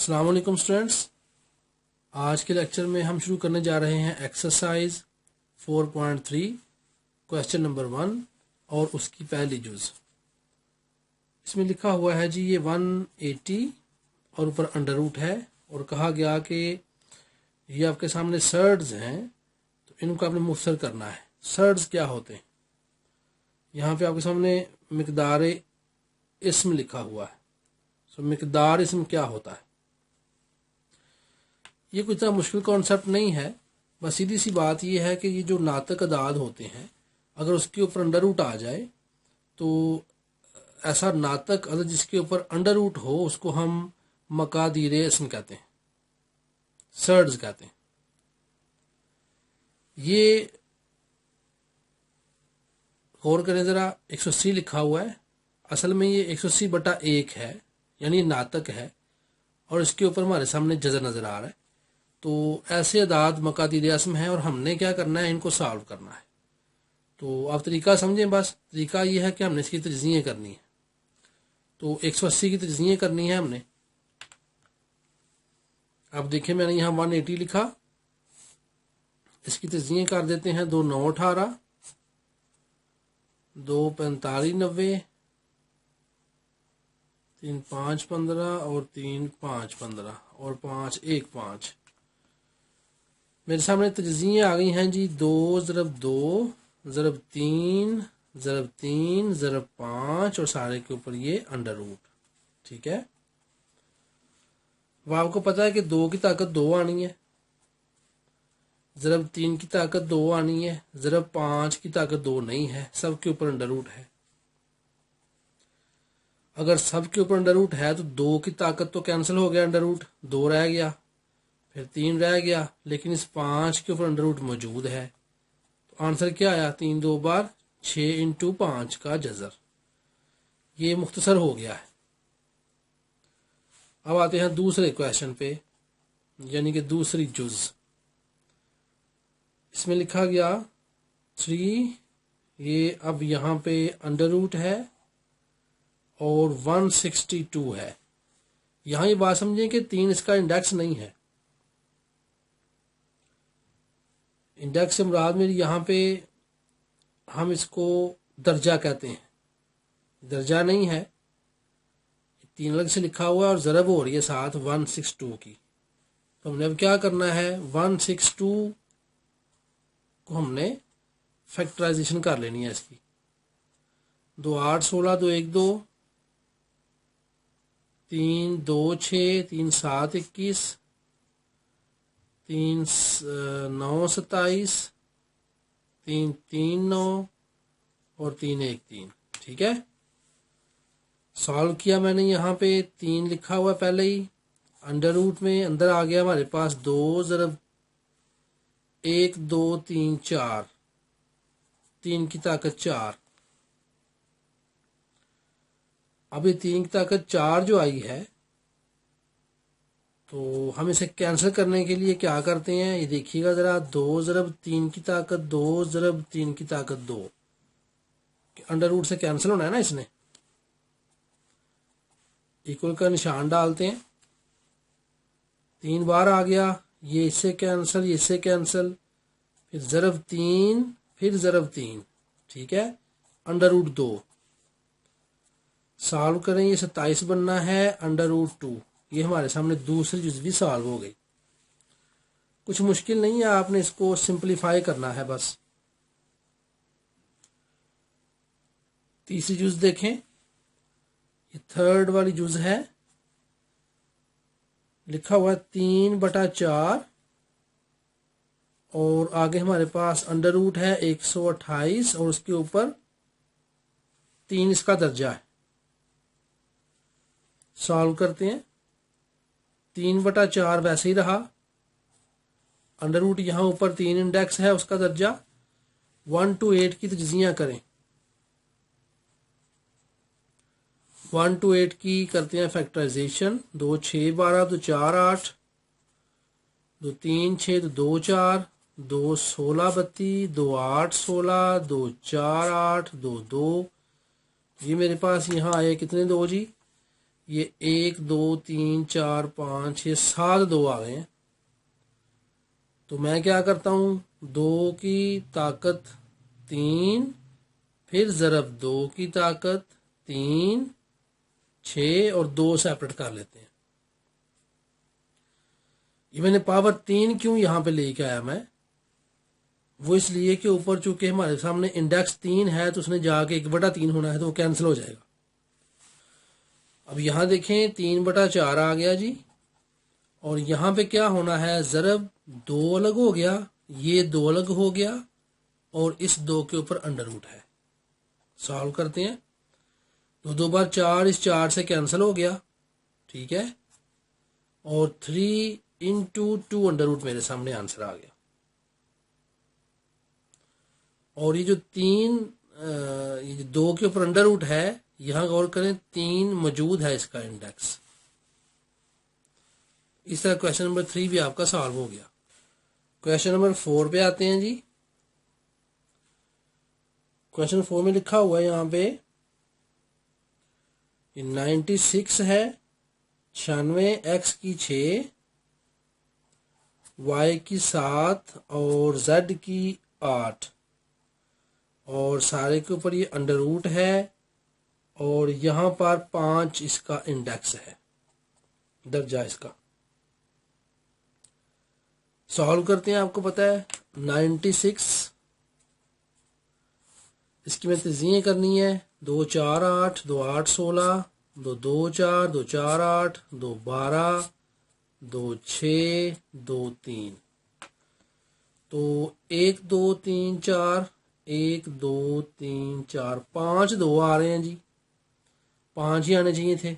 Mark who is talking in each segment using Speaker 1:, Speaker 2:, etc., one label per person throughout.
Speaker 1: अस्सलाम वालेकुम स्टूडेंट्स। आज के लेक्चर में हम शुरू करने जा रहे हैं एक्सरसाइज 4.3 क्वेश्चन नंबर 1 और उसकी पहली जुज। इसमें लिखा हुआ है जी ये 180 और ऊपर अंडर रूट है और कहा गया कि ये आपके सामने सर्ड्स हैं तो इनको आपने मुफसर करना है। सर्ड्स क्या होते हैं? यहाँ पे आपके सामने मिकदार इस्म लिखा हुआ है। सो मिकदार इस्म क्या होता है? ये कोई इतना मुश्किल कॉन्सेप्ट नहीं है, बस सीधी सी बात ये है कि ये जो नातक अदाद होते हैं अगर उसके ऊपर अंडर रूट आ जाए तो ऐसा नातक अगर जिसके ऊपर अंडर रूट हो उसको हम मकादीर इस्म कहते हैं, सर्ड्स कहते हैं। ये गौर करें ज़रा, 180 लिखा हुआ है, असल में ये 180/1 है यानी नातक है और इसके ऊपर हमारे सामने जज़र नज़र आ रहा है। तो ऐसे अदाद मकादीर इस्म है और हमने क्या करना है, इनको सॉल्व करना है। तो आप तरीका समझें, बस तरीका ये है कि हमने इसकी तजज़िये करनी है। तो 180 की तजज़िये करनी है हमने। अब देखिए मैंने यहाँ 180 लिखा, इसकी तजज़िये कर देते हैं। 2 9 18, 2 45 90, 3 5 15 और 3 5 15 और 5 1 5। मेरे सामने तजज़िये आ गई हैं जी। 2 ज़रब 2 ज़रब 3 ज़रब 3 ज़रब 5 और सारे के ऊपर ये अंडर रूट। ठीक है, अब आपको पता है कि 2 की ताकत 2 आनी है, ज़रब 3 की ताकत 2 आनी है, ज़रब 5 की ताकत 2 नहीं है, सब के ऊपर अंडर रूट है। अगर सब के ऊपर अंडर रूट है तो 2 की ताकत तो कैंसिल हो गया, अंडर रूट 2 रह गया, फिर 3 रह गया, लेकिन इस 5 के ऊपर अंडर रूट मौजूद है। तो आंसर क्या आया? 3 2 बार 6 × 5 का जज़र। ये मुख्तसर हो गया है। अब आते हैं दूसरे क्वेश्चन पे, यानी कि दूसरी जुज। इसमें लिखा गया 3, ये अब यहाँ पे अंडर रूट है और 162 है। यहाँ ये बात समझें कि 3 इसका इंडेक्स नहीं है। इंडेक्स से मुराद मेरी यहाँ पे हम इसको दर्जा कहते हैं, दर्जा नहीं है। 3 अलग से लिखा हुआ है और ज़रब हो रही है साथ 162 की। तो हमने अब क्या करना है, 162 को हमने फैक्टराइजेशन कर लेनी है इसकी। 2 8 16 2 1 2, 3 2 6 3 7 21, 3 9 27, 3 3 9 और 3 1 3। ठीक है, सॉल्व किया मैंने। यहाँ पे 3 लिखा हुआ पहले ही, अंडर रूट में अंदर आ गया हमारे पास 2 ज़रब 1 2 3 4, 3 की ताकत 4। अब ये 3 की ताकत 4 जो आई है तो हम इसे कैंसिल करने के लिए क्या करते हैं, ये देखिएगा ज़रा। 2 ज़रब 3 की ताकत 2 ज़रब 3 की ताकत 2, अंडर रूट से कैंसिल होना है ना, इसने इक्वल का निशान डालते हैं। 3 बार आ गया, ये इससे कैंसिल, ये इससे कैंसिल, फिर ज़रब 3 फिर ज़रब 3। ठीक है, अंडर रूट 2 सॉल्व करें, ये 27 बनना है, अंडर रूट 2। ये हमारे सामने दूसरी चीज भी सॉल्व हो गई। कुछ मुश्किल नहीं है, आपने इसको सिंपलीफाई करना है बस। तीसरी जुज देखें, ये थर्ड वाली जुज है, लिखा हुआ 3/4 और आगे हमारे पास अंडर रूट है 128 और उसके ऊपर 3 इसका दर्जा है। सॉल्व करते हैं। 3/4 वैसे ही रहा, अंडर रूट यहाँ ऊपर 3 इंडेक्स है, उसका दर्जा 1 to 8 की तजज़िया करें। 1 to 8 की करते हैं फैक्टराइजेशन। 2 6 12 2 4 8, 2 3 6 2 4, 2 16 32, 2 8 16, 2 4 8, 2 2। ये मेरे पास यहाँ आए कितने 2 जी, ये 1 2 3 4 5 6 7 2 आ गए हैं। तो मैं क्या करता हूँ, 2 की ताकत 3, फिर ज़रब 2 की ताकत 3 6 और 2 सेपरेट कर लेते हैं। ये मैंने पावर 3 क्यों यहाँ पे लेके आया मैं, वो इसलिए कि ऊपर चूंकि हमारे सामने इंडेक्स 3 है तो उसने जाके 1/3 होना है तो वो कैंसिल हो जाएगा। अब यहाँ देखें 3/4 आ गया जी, और यहाँ पे क्या होना है, ज़रब 2 अलग हो गया, ये 2 अलग हो गया, और इस 2 के ऊपर अंडर रूट है। सॉल्व करते हैं। तो 2 बार 4 इस 4 से कैंसिल हो गया, ठीक है, और 3 इंटू 2 अंडर रूट मेरे सामने आंसर आ गया। और ये जो 3 ये 2 के ऊपर अंडर रूट है, यहां गौर करें 3 मौजूद है इसका इंडेक्स। इस तरह क्वेश्चन नंबर 3 भी आपका सॉल्व हो गया। क्वेश्चन नंबर 4 पे आते हैं जी। क्वेश्चन 4 में लिखा हुआ है यहाँ पे 96 है, 96 x की 6, y की 7 और z की 8, और सारे के ऊपर ये अंडर रूट है, और यहाँ पर 5 इसका इंडेक्स है, दर्जा इसका। सॉल्व करते हैं। आपको पता है 96, इसकी मैं तज़ीह करनी है। 2 4 8, 2 8 16, 2 2 4, 2 4 8, 2 12, 2 6, 2 3। तो 1 2 3 4, 1 2 3 4 5 2 आ रहे हैं जी, 5 ही आने चाहिए थे।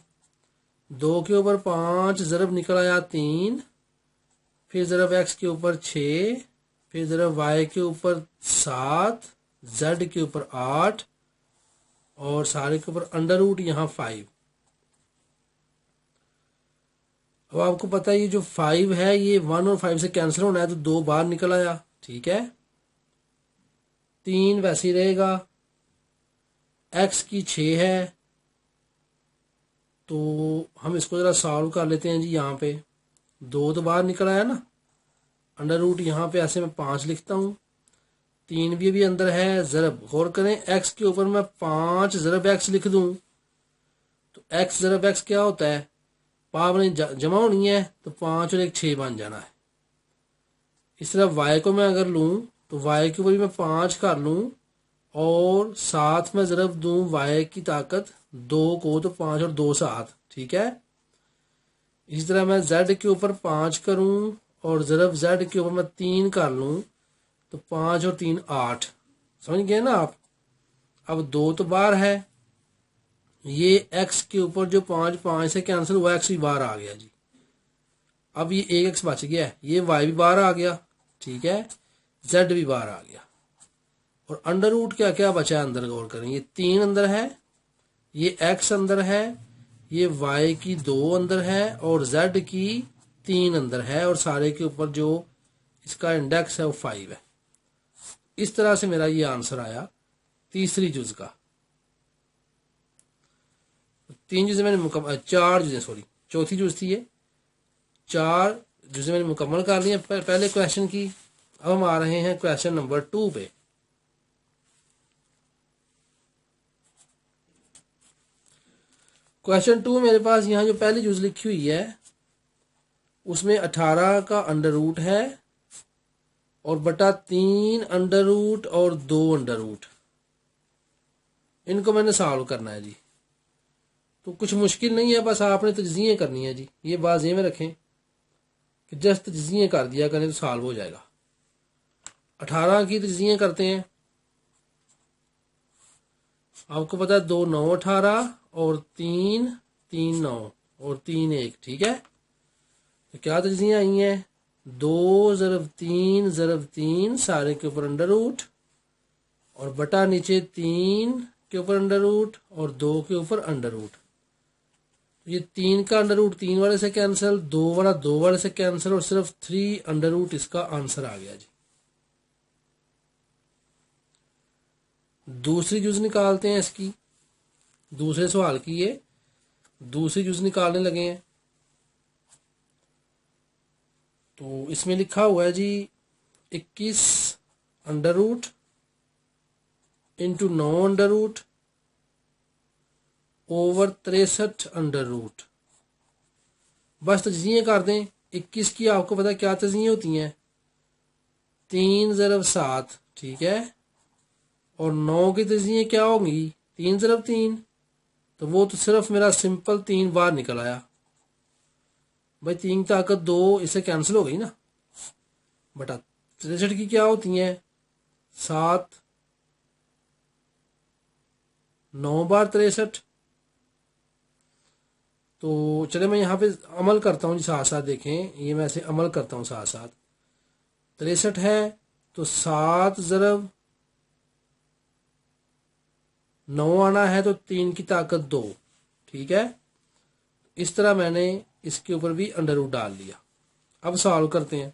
Speaker 1: 2 के ऊपर 5 ज़रब निकल आया 3, फिर ज़रब x के ऊपर 6, फिर ज़रब y के ऊपर 7, z के ऊपर 8, और सारे के ऊपर अंडर रूट यहाँ 5। अब आपको पता है ये जो 5 है ये 1 और 5 से कैंसिल होना है, तो 2 बाहर निकल आया, ठीक है। 3 वैसे ही रहेगा, x की 6 है, तो हम इसको जरा सॉल्व कर लेते हैं जी। यहाँ पे 2 तो बाहर निकल आया ना, अंडर रूट यहाँ पे ऐसे मैं 5 लिखता हूँ, 3 भी अंदर है, ज़रब गौर करें x के ऊपर मैं 5 ज़रब x लिख दूं तो x ज़रब x क्या होता है, पावर जमा होनी है, तो 5 और 1 6 बन जाना है। इस तरह y को मैं अगर लूं तो y के ऊपर भी मैं 5 कर लूं, और साथ में ज़रब दूं y की ताकत 2 को, तो 5 और 2 7, ठीक है। इसी तरह मैं z के ऊपर 5 करूं और ज़रब z के ऊपर मैं 3 कर लूं, तो 5 और 3 8, समझ गए ना आप। अब 2 तो बाहर है, ये x के ऊपर जो 5 से कैंसिल हुआ, x भी बाहर आ गया जी। अब ये 1x बच गया है, ये y भी बाहर आ गया, ठीक है, z भी बाहर आ गया, और अंडर रूट क्या क्या बचा है अंदर, गौर करें। ये 3 अंदर है, ये x अंदर है, ये y की 2 अंदर है, और z की 3 अंदर है, और सारे के ऊपर जो इसका इंडेक्स है वो 5 है। इस तरह से मेरा ये आंसर आया तीसरी जुज का। 3 जुज़े मैंने मुकम्मल, 4 जुज़े, सॉरी चौथी जुज थी ये, 4 जुज़े मैंने मुकम्मल कर लिए पहले क्वेश्चन की। अब हम आ रहे हैं क्वेश्चन नंबर 2 पे। क्वेश्चन 2 मेरे पास यहाँ जो पहली जुज लिखी हुई है उसमें 18 का अंडर रूट है, और बटा 3 अंडर रूट और 2 अंडर रूट, इनको मैंने सॉल्व करना है जी। तो कुछ मुश्किल नहीं है, बस आपने तजज़िये करनी है जी। ये बात ये में रखें कि जस्ट तजज़िये कर दिया करें तो सॉल्व हो जाएगा। 18 की तजज़िये करते हैं। आपको पता है 2 9 18, और 3 3 9, और 3 1, ठीक है। तो क्या तजज़िये आई हैं, 2 ज़रब 3 ज़रब 3 सारे के ऊपर अंडर रूट, और बटा नीचे 3 के ऊपर अंडर रूट, और 2 के ऊपर अंडर रूट। ये 3 का अंडर रूट 3 वाले से कैंसिल, 2 वाला 2 वाले से कैंसिल, और सिर्फ 3 अंडर रूट इसका आंसर आ गया जी। दूसरी जुज निकालते हैं इसकी, दूसरे सवाल की। ये दूसरी जुज निकालने लगे हैं। तो इसमें लिखा हुआ है जी 21 under root into 9 under root over 63 under root. बस तजिए कर दें। 21 की आपको पता है क्या तजिए होती हैं, 3 ज़रब 7, ठीक है। और 9 की तजिए क्या होंगी, 3 ज़रब 3। तो वो तो सिर्फ मेरा सिंपल 3 बार निकल आया भाई। 3 की ताकत 2, इससे कैंसिल हो गई ना। बटा 63 की क्या होती हैं, 7, 9 बार 63। तो चले मैं यहाँ पे अमल करता हूँ जी, साथ साथ देखें, ये मैं ऐसे अमल करता हूँ साथ साथ। 63 है तो 7 ज़रब 9 आना है, तो 3 की ताकत 2, ठीक है। इस तरह मैंने इसके ऊपर भी अंडर रूट डाल लिया। अब सॉल्व करते हैं।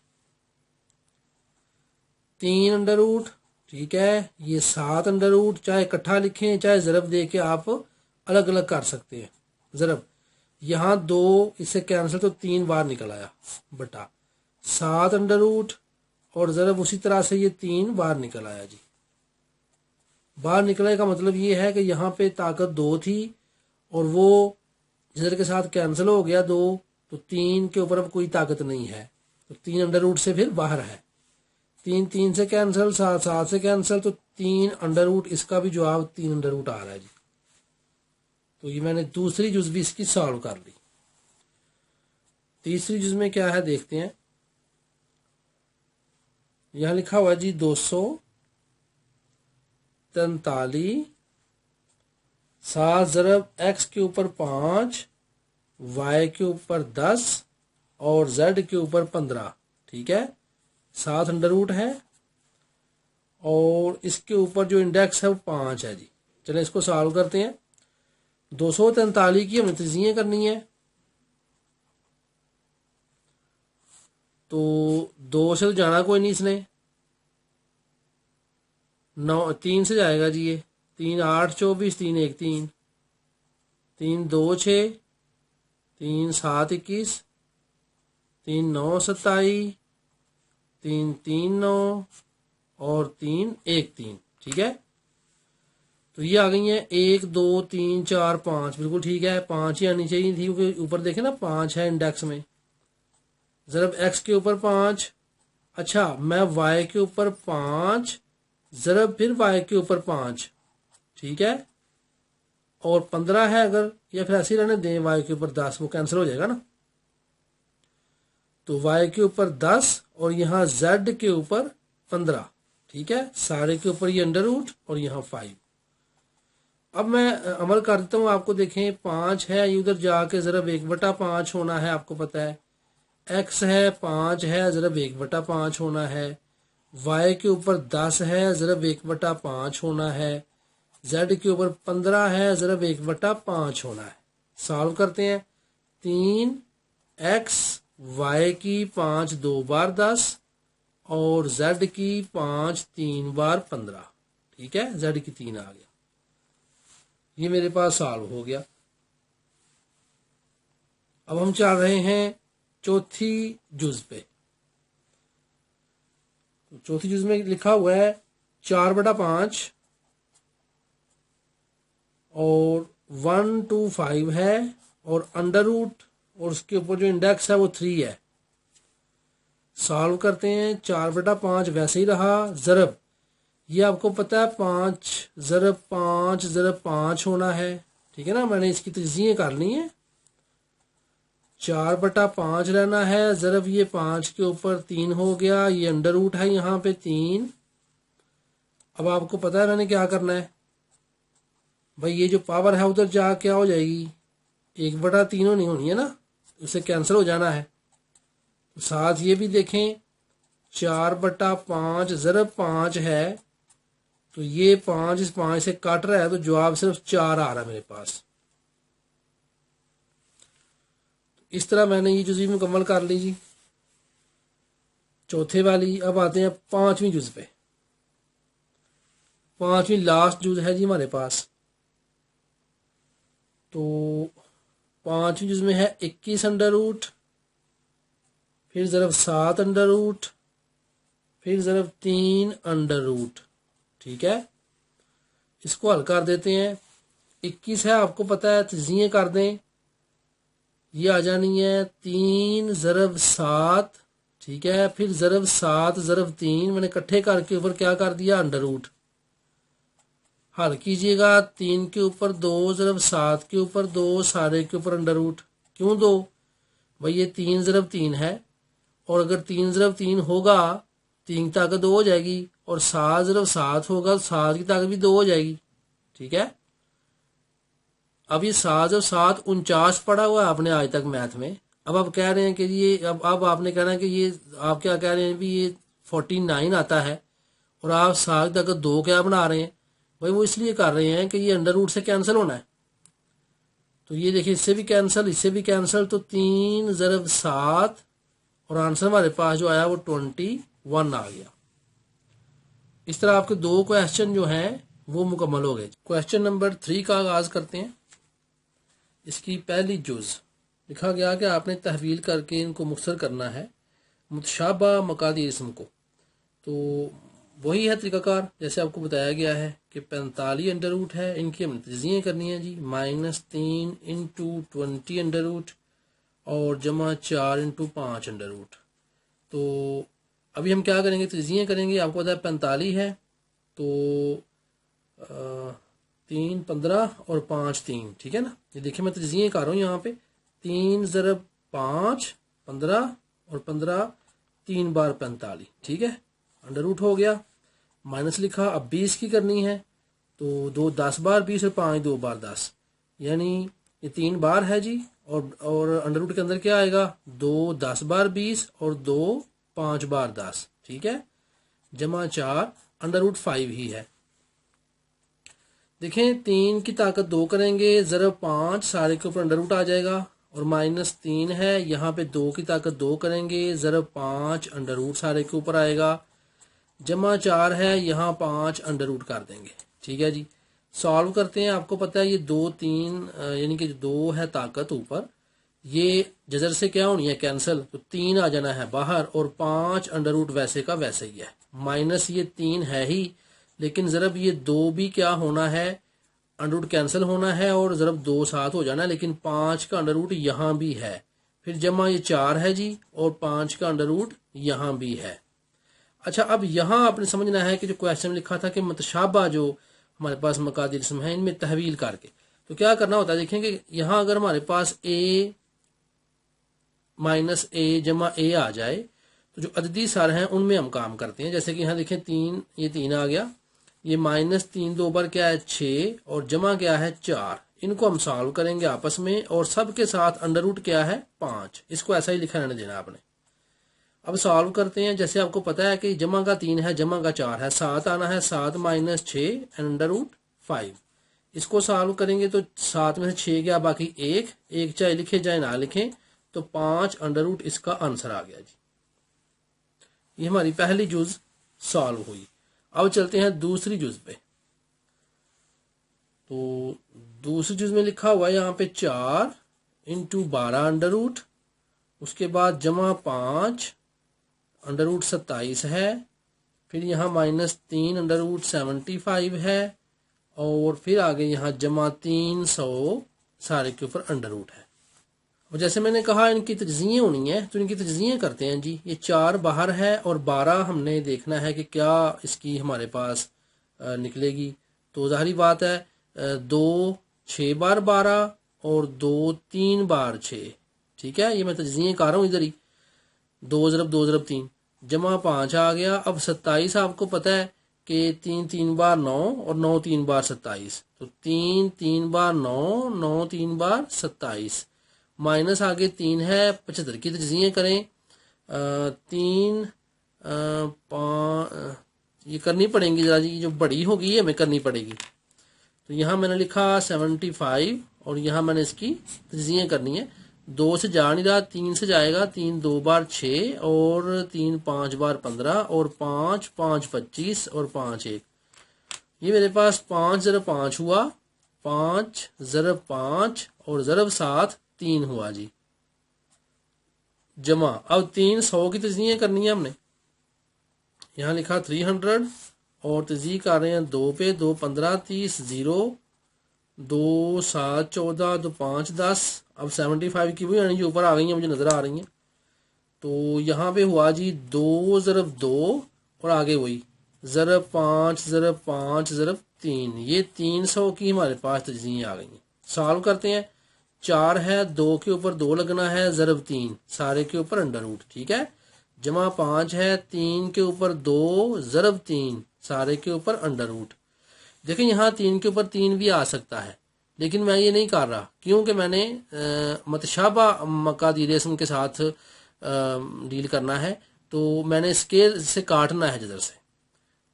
Speaker 1: 3 अंडर रूट, ठीक है, ये 7 अंडर रूट, चाहे इकट्ठा लिखें चाहे ज़रब दे के आप अलग अलग कर सकते हैं। ज़रब यहाँ 2 इससे कैंसिल, तो 3 बार निकल आया, बटा 7 अंडर रूट और ज़रब उसी तरह से ये 3 बार निकल आया जी। बाहर निकलने का मतलब ये है कि यहाँ पे ताकत 2 थी और वो ज़र के साथ कैंसिल हो गया 2, तो 3 के ऊपर अब कोई ताकत नहीं है, तो 3 अंडर रूट से फिर बाहर है। 3 3 से कैंसिल, 7 7 से कैंसिल, तो 3 अंडर रूट, इसका भी जवाब 3 अंडर रूट आ रहा है जी। तो ये मैंने दूसरी जुज भी इसकी सॉल्व कर ली। तीसरी जुज में क्या है देखते हैं। यहां लिखा हुआ जी 243, 7 ज़रब x के ऊपर 5, y के ऊपर 10 और z के ऊपर 15, ठीक है। 7 अंडर रूट है और इसके ऊपर जो इंडेक्स है वो 5 है जी। चलें इसको सॉल्व करते हैं। 243 की हमें तजिए करनी है, तो 2 से तो जाना कोई नहीं इसने, 9 3 से जाएगा जी। ये 3 8 24, 3 1 3, 3 2 6, 3 7 21, 3 9 27, 3 3 9 और 3 1 3, ठीक है। तो ये आ गई है 1 2 3 4 5, बिल्कुल ठीक है। 5 ही आनी चाहिए थी क्योंकि ऊपर देखे ना 5 है इंडेक्स में। ज़रब x के ऊपर 5, अच्छा मैं y के ऊपर 5 ज़रब फिर y के ऊपर 5, ठीक है। और 15 है अगर, या फिर ऐसे ही रहने दें y के ऊपर 10, वो कैंसिल हो जाएगा ना। तो y के ऊपर 10 और यहाँ z के ऊपर 15, ठीक है। सारे के ऊपर ये अंडर रूट और यहाँ 5। अब मैं अमल कर देता हूँ, आपको देखें 5 है, ये उधर जाके ज़रब 1/5 होना है, आपको पता है। x है 5 है, ज़रब 1/5 होना है। y के ऊपर 10 है, ज़रब 1/5 होना है। z के ऊपर 15 है, ज़रब 1/5 होना है। सॉल्व करते हैं। 3x y की 5 2 बार 10 और z की 5 3 बार 15, ठीक है। z की 3 आ गया, ये मेरे पास सॉल्व हो गया। अब हम चल रहे हैं चौथी जुज पे। चौथी जुज में लिखा हुआ है 4/5 और 1 2 5 है और अंडर रूट और उसके ऊपर जो इंडेक्स है वो 3 है। सॉल्व करते हैं। 4/5 वैसे ही रहा, ज़रब ये आपको पता है 5 ज़रब 5 ज़रब 5 होना है, ठीक है ना। मैंने इसकी तजिए कर ली है। 4/5 रहना है, ज़रब ये 5 के ऊपर 3 हो गया, ये अंडर रूट है यहाँ पे 3। अब आपको पता है मैंने क्या करना है भाई, ये जो पावर है उधर जा क्या हो जाएगी, 1/3 नहीं होनी है ना, उसे कैंसिल हो जाना है। साथ ये भी देखें 4/5 ज़रब 5 है, तो ये 5 इस 5 से काट रहा है, तो जवाब सिर्फ 4 आ रहा है मेरे पास। इस तरह मैंने ये जुज़ भी मुकम्मल कर ली जी, चौथे वाली। अब आते हैं 5वीं जुज़ पे। 5वीं लास्ट जुज़ है जी हमारे पास। तो 5वीं जुज में है 21 अंडर रूट, फिर ज़रब 7 अंडर रूट, फिर ज़रब 3 अंडर रूट। ठीक है, इसको हल कर देते हैं। 21 है, आपको पता है, तजीए कर दें, ये आ जानी है 3 ज़रब 7। ठीक है, फिर ज़रब 7 ज़रब 3 मैंने इकट्ठे करके ऊपर क्या कर दिया, अंडर रूट। हल कीजिएगा, 3 के ऊपर 2 ज़रब 7 के ऊपर 2, सारे के ऊपर अंडर रूट। क्यों 2? भाई ये 3 ज़रब 3 है, और अगर 3 ज़रब 3 होगा 3 की ताकत 2 हो जाएगी, और 7 ज़रब 7 होगा तो 7 की ताकत भी 2 हो जाएगी। ठीक है, अब ये 7 ज़रब 7 49 पढ़ा हुआ है आपने आज तक मैथ में। अब आप कह रहे हैं कि ये अब आपने कहना है कि ये आप क्या कह रहे हैं भी ये 49 आता है, और आप 7 की ताकत 2 क्या बना रहे हैं। भाई वो इसलिए कर रहे हैं कि ये अंडर रूट से कैंसिल होना है। तो ये देखिए, इससे भी कैंसिल, इससे भी कैंसिल, तो 3 ज़रब 7, और आंसर हमारे पास जो आया वो 21 आ गया। इस तरह आपके 2 क्वेश्चन जो हैं वो मुकम्मल हो गए। क्वेश्चन नंबर 3 का आगाज करते हैं। इसकी पहली जुज लिखा गया कि आपने तहवील करके इनको मुख्तसर करना है मुतशाबा मकादी इसम को। तो वही है तरीकाकार जैसे आपको बताया गया है कि 45 अंडर रूट है, इनकी हमने तजीए करनी है जी, -3 इंटू 20 अंडर रूट और जमा 4 इंटू 5 अंडर रूट। तो अभी हम क्या करेंगे, तजीए करेंगे। आपको पता है 45 है, तो 3 15 और 5 3। ठीक है ना, ये देखिए मैं तजीए कर रहा हूँ यहाँ पे। 3 ज़रब 5 15 और 15 3 बार 45। ठीक है, अंडर रूट हो गया, माइनस लिखा। अब 20 की करनी है, तो 2 10 बार 20 और 5 2 बार 10, यानी ये 3 बार है जी। और अंडर रूट के अंदर क्या आएगा, 2 10 बार 20 और 2 5 बार 10। ठीक है, जमा 4 अंडर रूट 5 ही है। देखें, 3 की ताकत 2 करेंगे, ज़रब 5 सारे के ऊपर अंडर रूट आ जाएगा, और -3 है, यहाँ पे 2 की ताकत 2 करेंगे, ज़रब 5 अंडर रूट सारे के ऊपर आएगा, जमा 4 है, यहाँ 5 अंडर रूट कर देंगे। ठीक है जी, सॉल्व करते हैं। आपको पता है ये 2 3 यानी कि 2 है ताकत ऊपर, ये जजर से क्या होनी है, कैंसिल, तो 3 आ जाना है बाहर, और 5 अंडर रूट वैसे का वैसे ही है। माइनस ये 3 है ही, लेकिन ज़रब ये 2 भी क्या होना है, अंडर रूट कैंसिल होना है, और ज़रब 2 साथ हो जाना है, लेकिन 5 का अंडर रूट यहाँ भी है। फिर जमा ये 4 है जी, और 5 का अंडर रूट यहाँ भी है। अच्छा, अब यहाँ आपने समझना है कि जो क्वेश्चन में लिखा था कि मुतशाबा जो हमारे पास मकादिर इसम है, इनमें तहवील करके तो क्या करना होता है। देखेंगे यहाँ अगर हमारे पास a माइनस a जमा a आ जाए, तो जो अददी सर हैं उनमें हम काम करते हैं। जैसे कि यहाँ देखें 3, ये 3 आ गया, ये -3 2 बार क्या है 6, और जमा क्या है 4। इनको हम सॉल्व करेंगे आपस में, और सबके साथ अंडर रूट क्या है 5। इसको ऐसा ही लिखा रहने देना आपने। अब सॉल्व करते हैं। जैसे आपको पता है कि जमा का 3 है, जमा का 4 है, 7 आना है, 7 - 6 अंडर रूट 5। इसको सॉल्व करेंगे तो 7 में से 6 गया, बाकी 1 चाहे लिखे चाहे ना लिखें, तो 5 अंडर रूट इसका आंसर आ गया जी। ये हमारी पहली जुज सॉल्व हुई। अब चलते हैं दूसरी जुज पे। तो दूसरी जुज में लिखा हुआ है यहाँ पे 4 इंटू 12 अंडर रूट, उसके बाद जमा 5 अंडर रूट 27 है, फिर यहाँ -3 अंडर रूट 75 है, और फिर आगे यहाँ जमा 300 सारे के ऊपर अंडर रूट है। और जैसे मैंने कहा इनकी तजज़िये होनी है, तो इनकी तजज़िये करते हैं जी। ये 4 बाहर है, और 12 हमने देखना है कि क्या इसकी हमारे पास निकलेगी। तो जाहिर बात है 2 6 बार 12 और 2 3 बार 6। ठीक है, ये मैं तजज़िये कर रहा हूँ इधर ही। 2 ज़रब 2 ज़रब 3, जमा 5 आ गया। अब 27 आपको पता है कि 3 3 बार 9 और 9 3 बार 27, तो 3 3 बार 9 9 3 बार 27, माइनस आगे 3 है, 75 की तजज़िये करें। 3 5 ये करनी पड़ेंगी जरा जी, जो बड़ी होगी ये हमें करनी पड़ेगी। तो यहाँ मैंने लिखा 75, और यहाँ मैंने इसकी तजज़िये करनी है। 2 से जा नहीं रहा, 3 से जाएगा। 3 2 बार 6, और 3 5 बार 15, और 5 5 25, और 5 1। ये मेरे पास 5 ज़रब 5 हुआ, 5 ज़रब 5 और ज़रब 7 3 हुआ जी, जमा अब 300 की तजदीद करनी है हमने। यहाँ लिखा 300 और तजदीद कर रहे हैं 2 पे, 2 15 30 0 2 7 14 2 5 10। अब 75 की भी यानी जो ऊपर आ गई हैं मुझे नजर आ रही हैं। तो यहाँ पे हुआ जी 2 ज़रब 2 और आगे वही ज़रब 5 ज़रब 5 ज़रब 3। ये 300 की हमारे पास तजदीद आ गई हैं। सॉल्व करते हैं। 4 है, 2 के ऊपर 2 लगना है, ज़रब 3 सारे के ऊपर अंडर रूट, ठीक है। जमा 5 है, 3 के ऊपर 2 ज़रब 3 सारे के ऊपर अंडर रूट। देखिए यहाँ 3 के ऊपर 3 भी आ सकता है, लेकिन मैं ये नहीं कर रहा क्योंकि मैंने मतशाबा मकादीर इसम के साथ डील करना है। तो मैंने स्केल से काटना है जिधर से,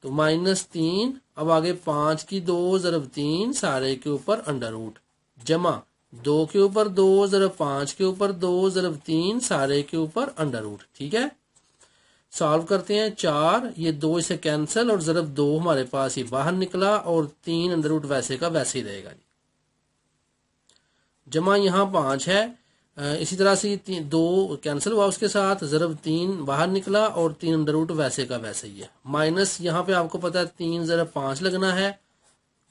Speaker 1: तो -3। अब आगे 5 की 2 ज़रब 3 सारे के ऊपर अंडर रूट, जमा 2 के ऊपर 2 ज़रब 5 के ऊपर 2 ज़रब 3 सारे के ऊपर अंडर रूट, ठीक है। सॉल्व करते हैं। 4 ये 2 इसे कैंसिल और ज़रब 2 हमारे पास ही बाहर निकला और 3 अंडर रूट वैसे का वैसे ही रहेगा जी। जमा यहाँ 5 है, इसी तरह से 2 कैंसिल हुआ उसके साथ, ज़रब 3 बाहर निकला और 3 अंडर रूट वैसे का वैसे ही है। माइनस यहाँ पे आपको पता है 3 ज़रब 5 लगना है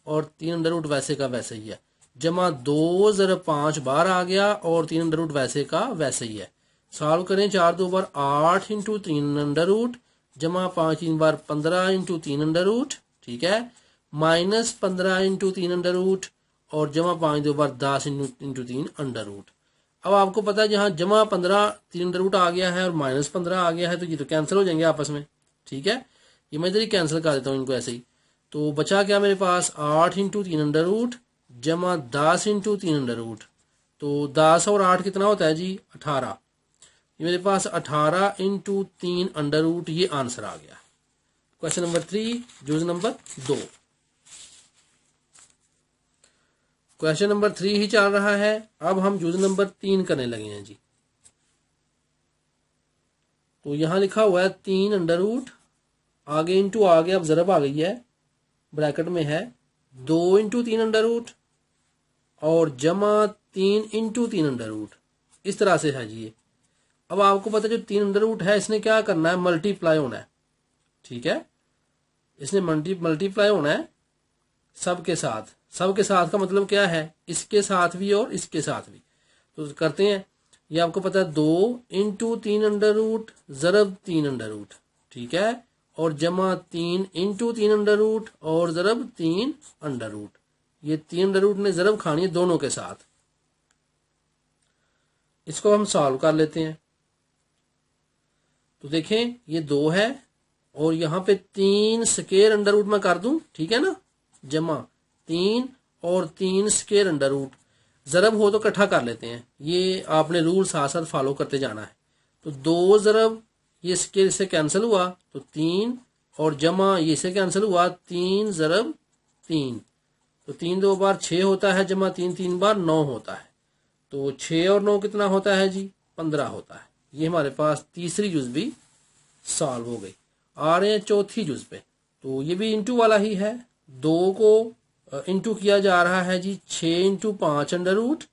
Speaker 1: और 3 अंडर रूट वैसे का वैसे ही है। जमा 2 ज़रब 5 बाहर आ गया और 3 अंडर रूट वैसे का वैसे ही है। सॉल्व करें। 4 2 बार 8 इंटू 3 अंडर रूट, जमा 5 3 बार 15 इंटू 3 अंडर रूट, ठीक है। -15 इंटू 3 अंडर रूट और जमा 5 2 बार 10 इंटू 3 अंडर रूट। अब आपको पता है जहाँ जमा 15 3 अंडर रूट आ गया है और -15 आ गया है, तो ये तो कैंसिल हो जाएंगे आपस में, ठीक है। ये मैं इधर ही कैंसिल कर देता हूँ इनको ऐसे ही। तो बचा क्या मेरे पास 8 इंटू 3 अंडर रूट जमा 10 इंटू 3 अंडर रूट। तो 10 और 8 कितना होता है जी 18। ये मेरे पास 18 इंटू 3 अंडर रूट, ये आंसर आ गया। क्वेश्चन नंबर 3 जुज नंबर 2। क्वेश्चन नंबर 3 ही चल रहा है, अब हम जुज नंबर 3 करने लगे हैं जी। तो यहां लिखा हुआ है 3 अंडर रूट, आगे इंटू आ गया, अब ज़रब आ गई है, ब्रैकेट में है 2 इंटू 3 अंडर रूट और जमा 3 इंटू 3 अंडर रूट, इस तरह से है जी ये। अब आपको पता है जो 3 अंडर रूट है इसने क्या करना है, मल्टीप्लाई होना है, ठीक है। इसने मल्टीप्लाई होना है सबके साथ। सबके साथ का मतलब क्या है, इसके साथ भी और इसके साथ भी। तो करते हैं। ये आपको पता है 2 इंटू 3 अंडर रूट ज़रब 3 अंडर रूट, ठीक है, और जमा 3 इंटू 3 अंडर रूट और ज़रब 3 अंडर रूट। ये 3 अंडर रूट ने ज़रब खानी है दोनों के साथ। इसको हम सॉल्व कर लेते हैं। तो देखें ये 2 है और यहाँ पे 3 स्क्वायर अंडर रूट मैं कर दूं, ठीक है ना, जमा 3 और 3 स्क्वायर अंडर रूट। ज़रब हो तो इकट्ठा कर लेते हैं, ये आपने रूल साथ साथ फॉलो करते जाना है। तो 2 ज़रब ये स्क्वायर से कैंसिल हुआ तो 3 और जमा ये से कैंसिल हुआ 3 ज़रब 3। तो 3 2 बार 6 होता है, जमा 3 3 बार 9 होता है। तो 6 और 9 कितना होता है जी 15 होता है। ये हमारे पास तीसरी जुज भी सॉल्व हो गई। आ रहे हैं चौथी जुज पे। तो ये भी इंटू वाला ही है, 2 को इंटू किया जा रहा है जी 6 इंटू 5 अंडर रूट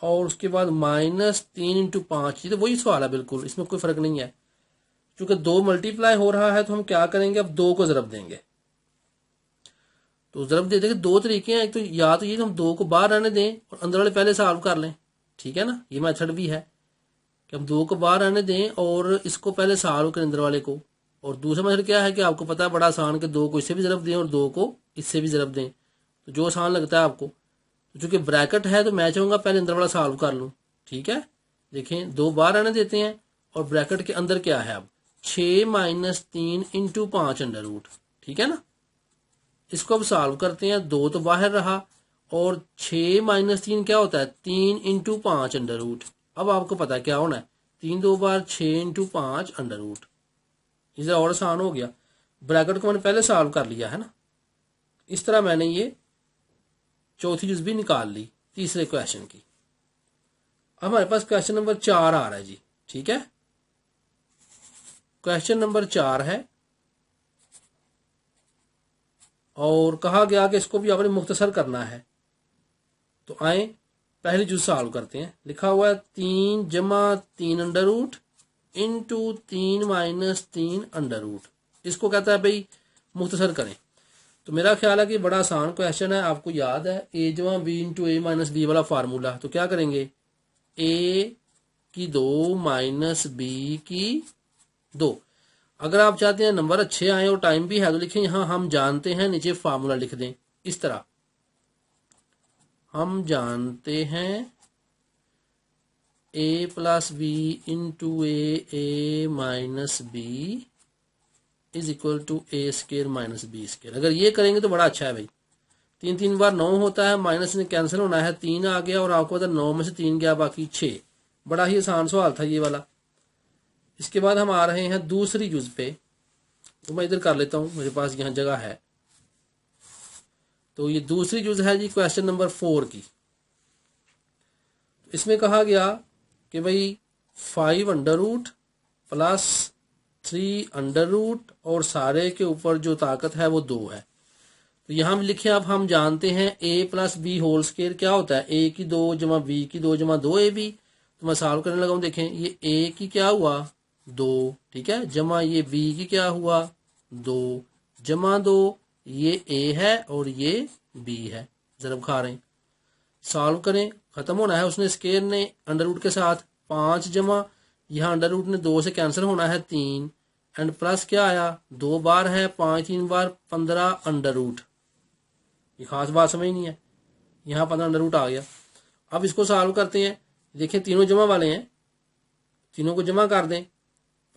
Speaker 1: और उसके बाद -3 इंटू 5। ये तो वही सवाल है बिल्कुल, इसमें कोई फर्क नहीं है। क्योंकि 2 मल्टीप्लाई हो रहा है तो हम क्या करेंगे, अब 2 को ज़रब देंगे। तो ज़रब दे देंगे, 2 तरीके हैं। एक तो या तो ये हम 2 को बाहर आने दें और अंदर वाले पहले सॉल्व कर लें, ठीक है ना, ये मेथड भी है कि हम 2 को बाहर आने दें और इसको पहले सॉल्व करें अंदर वाले को। और दूसरा मेथड क्या है कि आपको पता है बड़ा आसान कि 2 को इससे भी ज़रब दें और 2 को इससे भी ज़रब दें, तो जो आसान लगता है आपको। तो चूंकि ब्रैकेट है तो मैं चाहूँगा पहले अंदर वाला सॉल्व कर लूँ, ठीक है। देखें 2 बाहर आने देते हैं और ब्रैकेट के अंदर क्या है, अब 6 - 3 इंटू 5 अंडर रूट, ठीक है ना। इसको अब सॉल्व करते हैं। 2 तो बाहर रहा और 6 - 3 क्या होता है 3 इंटू 5 अंडर रूट। अब आपको पता है क्या होना है, 3 2 बार 6 इंटू 5 अंडर रूट। इसे और आसान हो गया, ब्रैकेट को मैंने पहले सॉल्व कर लिया है ना। इस तरह मैंने ये चौथी जुज भी निकाल ली तीसरे क्वेश्चन की। अब हमारे पास क्वेश्चन नंबर 4 आ रहा है जी, ठीक है। क्वेश्चन नंबर 4 है और कहा गया कि इसको भी आपने मुख्तसर करना है। तो आए पहली जुज सॉल्व करते हैं। लिखा हुआ है 3 जमा 3 under root into 3 minus 3 under root. इसको कहता है भाई मुख्तसर करें। तो मेरा ख्याल है कि बड़ा आसान क्वेश्चन है, आपको याद है ए जमा B into A minus B वाला फार्मूला। तो क्या करेंगे, ए की 2 माइनस बी की 2। अगर आप चाहते हैं नंबर अच्छे आए और टाइम भी है तो लिखें यहाँ हम जानते हैं, नीचे फार्मूला लिख दें इस तरह, हम जानते हैं A plus B into A minus B is equal to A square minus B square. अगर ये करेंगे तो बड़ा अच्छा है भाई। 3 3 बार 9 होता है, माइनस ने कैंसिल होना है, 3 आ गया और आपको पता 9 में से 3 गया, बाकी 6। बड़ा ही आसान सवाल था ये वाला। इसके बाद हम आ रहे हैं दूसरी जुज पे। तो मैं इधर कर लेता हूं, मेरे पास यहाँ जगह है। तो ये दूसरी जुज है जी क्वेश्चन नंबर 4 की। इसमें कहा गया कि भाई 5 under root plus 3 under root और सारे के ऊपर जो ताकत है वो 2 है। तो यहां भी लिखे, अब हम जानते हैं A plus B whole square क्या होता है, ए की 2 जमा बी की 2 जमा 2 ए बी। तो मैं सॉल्व करने लगा हूं, देखें ये ए की क्या हुआ 2, ठीक है, जमा ये बी की क्या हुआ 2 जमा 2, ये ए है और ये बी है, जरब खा रहे हैं। सॉल्व करें, खत्म होना है उसने स्केयर ने अंडर रूट के साथ। 5 जमा यहाँ अंडर रूट ने 2 से कैंसिल होना है 3 एंड प्लस क्या आया 2 बार है, 5 3 बार 15 अंडर रूट। ये खास बात समझ नहीं है, यहाँ 15 अंडर रूट आ गया। अब इसको सॉल्व करते हैं। देखिए तीनों जमा वाले हैं, तीनों को जमा कर दें।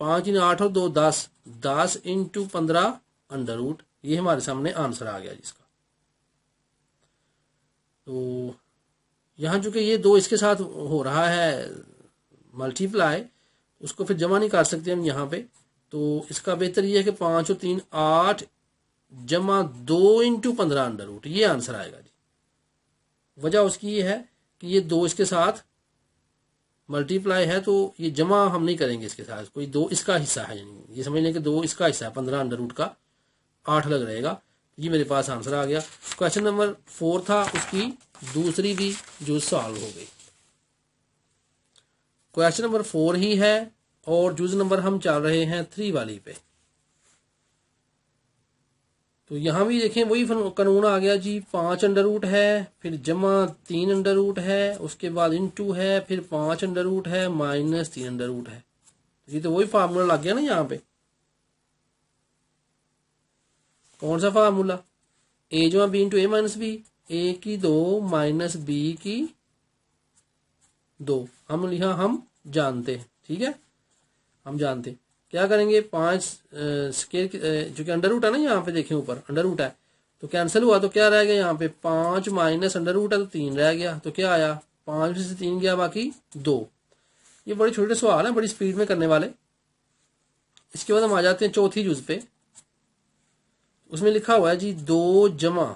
Speaker 1: 5 3 8 और 2 10, 10 इंटू 15 अंडर रूट। ये हमारे सामने आंसर आ गया जिसका। तो यहाँ चूंकि ये 2 इसके साथ हो रहा है मल्टीप्लाई, उसको फिर जमा नहीं कर सकते हम यहाँ पे। तो इसका बेहतर ये है कि 5 और 3 8 जमा 2 इंटू 15 अंडर रूट, ये आंसर आएगा जी। वजह उसकी ये है कि ये 2 इसके साथ मल्टीप्लाई है, तो ये जमा हम नहीं करेंगे इसके साथ, कोई 2 इसका हिस्सा है, यानी ये समझ लें कि 2 इसका हिस्सा है, 15 अंडर रूट का 8 लग रहेगा। ये मेरे पास आंसर आ गया। क्वेश्चन नंबर 4 था, उसकी दूसरी भी जो सॉल्व हो गई। क्वेश्चन नंबर 4 ही है और जुज नंबर हम चल रहे हैं 3 वाली पे। तो यहां भी देखें वही कानून आ गया जी। 5 अंडर रूट है, फिर जमा 3 अंडर रूट है, उसके बाद इनटू है, फिर 5 अंडर रूट है, माइनस 3 अंडर रूट है। ये तो वही फार्मूला लग गया ना यहाँ पे। कौन सा फार्मूला, ए जमा B into A minus B, ए की 2 माइनस बी की 2। हम लिखा हम जानते हैं, ठीक है, हम जानते हैं। क्या करेंगे 5 स्केयर जो कि अंडर रूट है ना, यहाँ पे देखें ऊपर अंडर रूट है, तो कैंसिल हुआ तो क्या रह गया यहाँ पे 5 माइनस अंडर रूट है तो 3 रह गया। तो क्या आया 5 में से 3 गया, बाकी 2। ये बड़े छोटे सवाल हैं, बड़ी स्पीड में करने वाले। इसके बाद हम आ जाते हैं चौथी जुज पे। उसमें लिखा हुआ है जी 2 जमा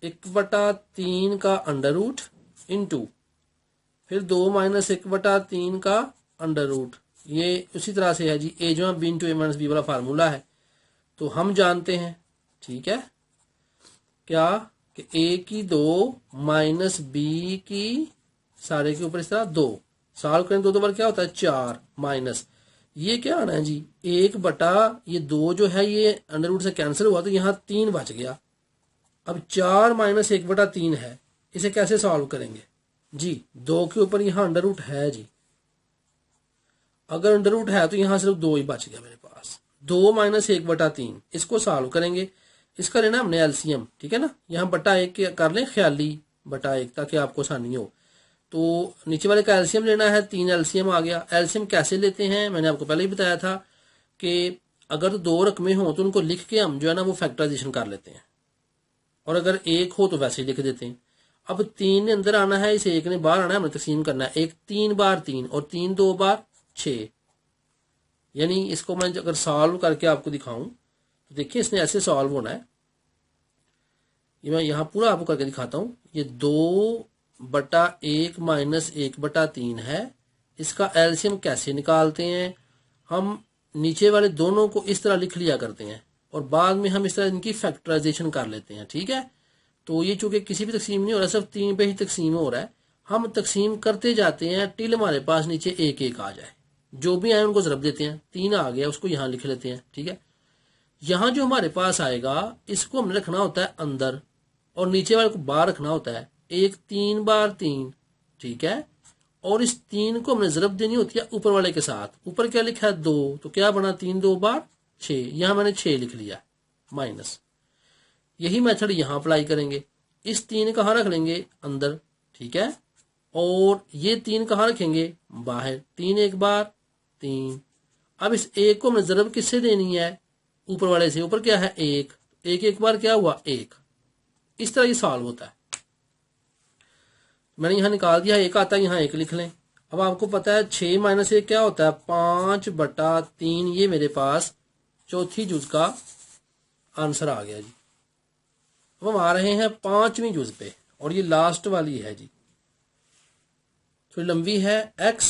Speaker 1: 1/3 का अंडर रूट इंटू फिर 2 माइनस 1/3 का अंडर रूट। ये उसी तरह से है जी, ए जमा B into A minus B वाला फार्मूला है। तो हम जानते हैं, ठीक है, क्या कि ए की 2 माइनस बी की सारे के ऊपर इस तरह 2। सॉल्व करें 2 बार क्या होता है 4 माइनस ये क्या आना है जी 1/, ये 2 जो है ये अंडर रूट से कैंसिल हुआ तो यहाँ 3 बच गया। अब 4 माइनस 1/3 है, इसे कैसे सॉल्व करेंगे जी। 2 के ऊपर यहाँ अंडर रूट है जी, अगर अंडर रूट है तो यहाँ सिर्फ 2 ही बच गया मेरे पास। 2 माइनस 1/3 इसको सॉल्व करेंगे। इसका लेना हमने एलसीएम, ठीक है ना, यहाँ बटा 1 कर लें, ख्याली बटा 1 ताकि आपको आसानी हो। तो नीचे वाले का एलसीएम लेना है, 3 एलसीएम आ गया। एलसीएम कैसे लेते हैं मैंने आपको पहले ही बताया था कि अगर तो 2 रकमें हों तो उनको लिख के हम जो है ना वो फैक्टराइजेशन कर लेते हैं, और अगर 1 हो तो वैसे ही लिख देते हैं। अब 3 ने अंदर आना है, इस 1 ने बाहर आना है, हमें तकसीम करना है। 1 3 बार 3 और 3 2 बार 6। यानी इसको मैं अगर सॉल्व करके आपको दिखाऊं तो देखिए इसने ऐसे सॉल्व होना है। ये मैं यहाँ पूरा आपको करके दिखाता हूं। ये 2/1 माइनस 1/3 है। इसका एलसीएम कैसे निकालते हैं, हम नीचे वाले दोनों को इस तरह लिख लिया करते हैं और बाद में हम इस तरह इनकी फैक्टराइजेशन कर लेते हैं, ठीक है। तो ये चूंकि किसी भी तकसीम नहीं हो रहा, सिर्फ 3 पे ही तकसीम हो रहा है, हम तकसीम करते जाते हैं टिल हमारे पास नीचे एक एक आ जाए, जो भी आए उनको ज़रब देते हैं। 3 आ गया, उसको यहाँ लिख लेते हैं, ठीक है। यहाँ जो हमारे पास आएगा इसको हमने रखना होता है अंदर और नीचे वाले को बाहर रखना होता है। 1 3 बार 3, ठीक है। और इस 3 को हमने ज़रब देनी होती है ऊपर वाले के साथ। ऊपर क्या लिखा है 2, तो क्या बना 3 2 बार 6, यहाँ मैंने 6 लिख लिया माइनस। यही मेथड यहाँ अप्लाई करेंगे। इस 3 कहाँ रख लेंगे अंदर, ठीक है। और ये 3 कहाँ रखेंगे बाहर। 3 1 बार 3। अब इस 1 को हमने ज़रब किससे देनी है, ऊपर वाले से। ऊपर क्या है 1, 1 1 बार क्या हुआ 1। इस तरह ये सॉल्व होता है। मैंने यहाँ निकाल दिया, 1 आता है, यहाँ 1 लिख लें। अब आपको पता है 6 माइनस 1 क्या होता है 5/3। ये मेरे पास चौथी जुज का आंसर आ गया जी। अब हम आ रहे हैं 5वीं जुज पे और ये लास्ट वाली है जी, थोड़ी लंबी है। x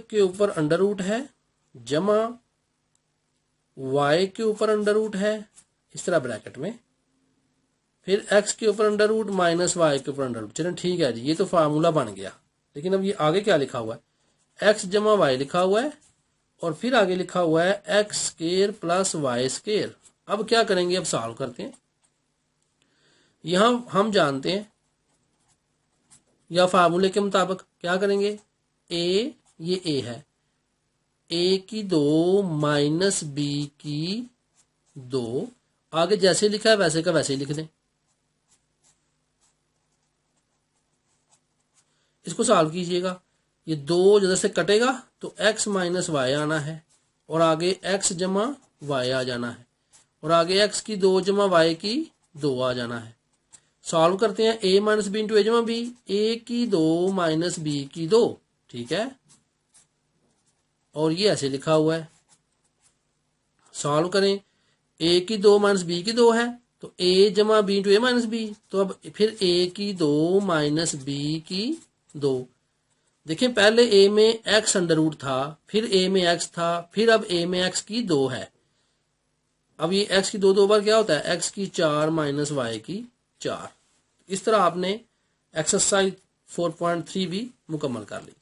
Speaker 1: के ऊपर अंडर रूट है जमा y के ऊपर अंडर रूट है इस तरह ब्रैकेट में, फिर x के ऊपर अंडर रूट माइनस y के ऊपर अंडर रूट। चलें ठीक है जी, ये तो फार्मूला बन गया। लेकिन अब ये आगे क्या लिखा हुआ है, x जमा y लिखा हुआ है और फिर आगे लिखा हुआ है x square plus y square. अब क्या करेंगे, अब सॉल्व करते हैं। यहां हम जानते हैं या फार्मूले के मुताबिक क्या करेंगे, a ये a है, a की 2 माइनस b की 2। आगे जैसे लिखा है वैसे का वैसे ही लिख दें। इसको सॉल्व कीजिएगा। ये 2 जैसे से कटेगा तो x माइनस वाई आना है और आगे x जमा वाई आ जाना है और आगे x की 2 जमा वाई की 2 आ जाना है। सॉल्व करते हैं। a माइनस बी इंटू ए जमा बी, a की 2 माइनस b की 2, ठीक है। और ये ऐसे लिखा हुआ है। सॉल्व करें, a की 2 माइनस b की 2 है तो a जमा B into A minus B, तो अब फिर a की 2 माइनस b की 2। देखें पहले a में x अंडर रूट था, फिर a में x था, फिर अब a में x की 2 है। अब ये x की 2 बार क्या होता है, x की 4 माइनस y की 4। इस तरह आपने एक्सरसाइज 4.3 भी मुकम्मल कर ली।